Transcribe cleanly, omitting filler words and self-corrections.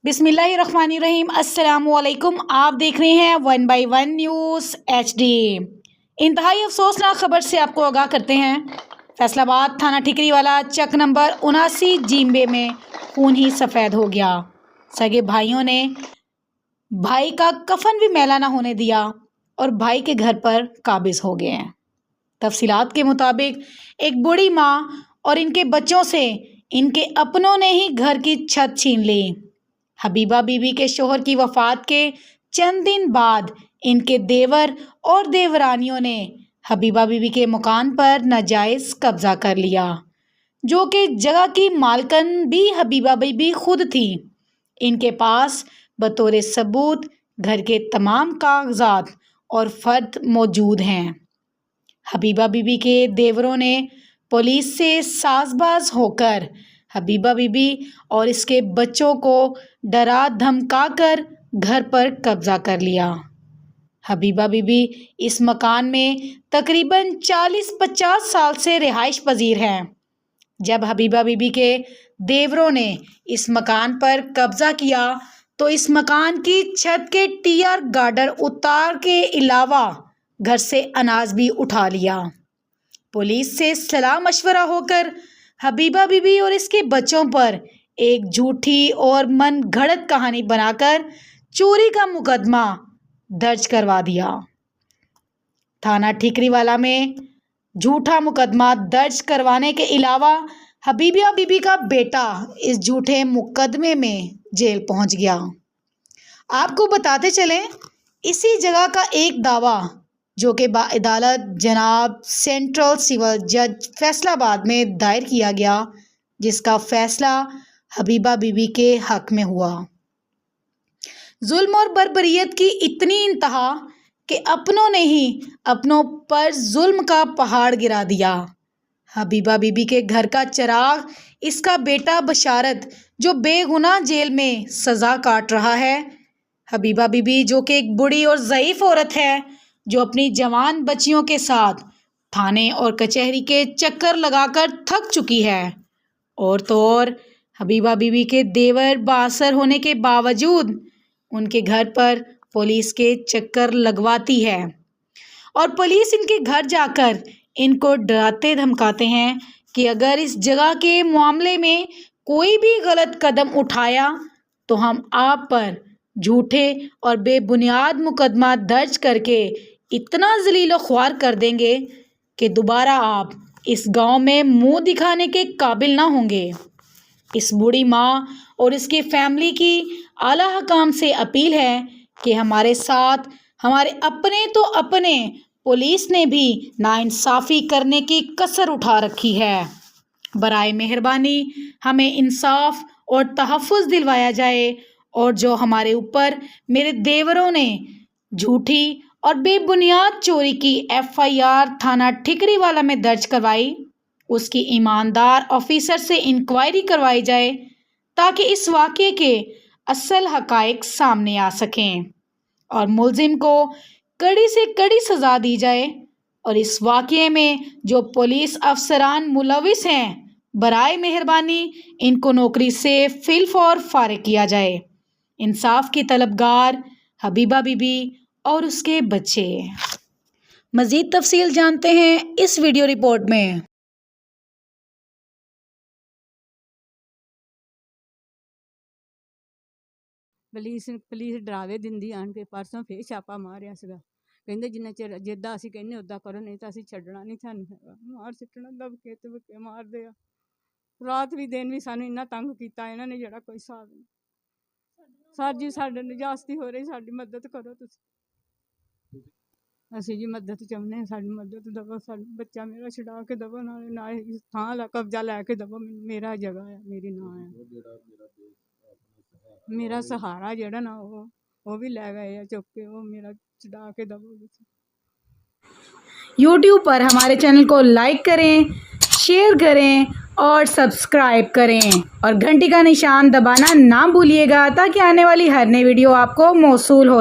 बिस्मिल्लाहिर्रहमानिर्रहीम। अस्सलाम वालेकुम। आप देख रहे हैं 1 बाय 1 न्यूज़ HD। इंतहाई अफसोसनाक खबर से आपको आगाह करते हैं। फैसलाबाद थाना ठिकरीवाला चक नंबर 79 जींबे में खून ही सफ़ेद हो गया। सगे भाइयों ने भाई का कफन भी मैला ना होने दिया और भाई के घर पर काबिज हो गए हैं। तफसीलात के मुताबिक एक बूढ़ी माँ और इनके बच्चों से इनके अपनों ने ही घर की छत छीन ली। हबीबा बीबी के शोहर की वफ़ात के चंद दिन बाद इनके देवर और देवरानियों ने हबीबा बीबी के मकान पर नाजायज़ कब्ज़ा कर लिया, जो कि जगह की मालकन भी हबीबा बीबी खुद थी। इनके पास बतौर सबूत घर के तमाम कागजात और फ़र्द मौजूद हैं। हबीबा बीबी के देवरों ने पुलिस से साज़बाज़ होकर हबीबा बीबी और इसके बच्चों को डरा धमका कर घर पर कब्ज़ा कर लिया। हबीबा बीबी इस मकान में तकरीबन 40-50 साल से रिहाइश पजीर हैं। जब हबीबा बीबी के देवरों ने इस मकान पर कब्ज़ा किया तो इस मकान की छत के टीआर गार्डर उतार के अलावा घर से अनाज भी उठा लिया। पुलिस से सलाह मशवरा होकर हबीबा बीबी और इसके बच्चों पर एक झूठी और मन घड़त कहानी बनाकर चोरी का मुकदमा दर्ज करवा दिया। थाना ठिकरीवाला में झूठा मुकदमा दर्ज करवाने के अलावा हबीबा बीबी का बेटा इस झूठे मुकदमे में जेल पहुंच गया। आपको बताते चलें, इसी जगह का एक दावा जो कि बाअदालत जनाब सेंट्रल सिविल जज फैसलाबाद में दायर किया गया, जिसका फैसला हबीबा बीबी के हक में हुआ। जुल्म और बर्बरियत की इतनी इंतहा कि अपनों ने ही अपनों पर जुल्म का पहाड़ गिरा दिया। हबीबा बीबी के घर का चिराग इसका बेटा बशारत, जो बेगुनाह जेल में सज़ा काट रहा है। हबीबा बीबी जो कि एक बूढ़ी और ज़ईफ़ औरत है, जो अपनी जवान बच्चियों के साथ थाने और कचहरी के चक्कर लगाकर थक चुकी है। और तो और हबीबा बीबी के देवर बासर होने के बावजूद उनके घर पर पुलिस के चक्कर लगवाती है और पुलिस इनके घर जाकर इनको डराते धमकाते हैं कि अगर इस जगह के मामले में कोई भी गलत कदम उठाया तो हम आप पर झूठे और बेबुनियाद मुकदमा दर्ज करके इतना ज़लील ख्वार कर देंगे कि दोबारा आप इस गांव में मुंह दिखाने के काबिल ना होंगे। इस बूढ़ी माँ और इसके फैमिली की आला हकाम से अपील है कि हमारे साथ हमारे अपने तो अपने पुलिस ने भी नाइंसाफ़ी करने की कसर उठा रखी है। बराए मेहरबानी हमें इंसाफ और तहफ़्फ़ुज़ दिलवाया जाए और जो हमारे ऊपर मेरे देवरों ने झूठी और बेबुनियाद चोरी की FIR थाना ठिकरीवाला में दर्ज करवाई, उसकी ईमानदार ऑफिसर से इंक्वायरी करवाई जाए ताकि इस वाक़े के असल हक़ाइक़ सामने आ सकें और मुलजिम को कड़ी से कड़ी सज़ा दी जाए। और इस वाक़े में जो पुलिस अफसरान मुलविस हैं, बराए मेहरबानी इनको नौकरी से फिलफौर फारिग किया जाए। इंसाफ की तलबगार हबीबा बीबी और उसके बच्चे। मज़ीद तफसील जानते हैं इस वीडियो रिपोर्ट में। ਪੁਲਿਸ ਡਰਾਵੇ ਦਿੰਦੀ ਆਣ ਕੇ ਪਰਸੋਂ ਫੇਰ ਛਾਪਾ ਮਾਰਿਆ ਸੀਗਾ। ਕਹਿੰਦੇ ਜਿੰਨਾ ਚਿਰ ਜਿੱਦਾਂ ਅਸੀਂ ਕਹਿੰਦੇ ਉੱਦਾਂ ਕਰੋ, ਨਹੀਂ ਤਾਂ ਅਸੀਂ ਛੱਡਣਾ ਨਹੀਂ ਤੁਹਾਨੂੰ ਹੈਗਾ। ਮਾਰ ਸਿੱਟਣਾ ਦਬਕੇ ਤੇ ਧੱਕੇ ਮਾਰਦੇ ਆ। ਰਾਤ ਵੀ ਦਿਨ ਵੀ ਸਾਨੂੰ ਇੰਨਾ ਤੰਗ ਕੀਤਾ ਇਹਨਾਂ ਨੇ ਜਿਹੜਾ ਕੋਈ ਹਿਸਾਬ ਨਹੀਂ। ਸਰ ਜੀ ਸਾਡੇ ਨਿਜਾਸਤੀ ਹੋ ਰਹੀ, ਸਾਡੀ ਮਦਦ ਕਰੋ ਤੁਸੀਂ। ਅਸੀਂ ਜੀ ਮਦਦ ਚਾਹੁੰਦੇ ਹਾਂ, ਸਾਡੀ ਮਦਦ ਦਵੋ। ਸਾਡਾ ਬੱਚਾ ਮੇਰਾ ਛੁਡਾ ਕੇ ਦਵੋ, ਨਾਲੇ ਨਾ ਥਾਂ ਲਾ ਕਬਜ਼ਾ ਲੈ ਕੇ ਦਵੋ। ਮੇਰਾ ਜਗ੍ਹਾ ਆ, ਮੇਰੀ ਨਾਂ ਆ। मेरा सहारा जड़ा ना वो भी ले गए चुक के, वो मेरा छुड़ा के दबो। YouTube पर हमारे चैनल को लाइक करें, शेयर करें और सब्सक्राइब करें और घंटी का निशान दबाना ना भूलिएगा ताकि आने वाली हर नई वीडियो आपको मौसूल हो।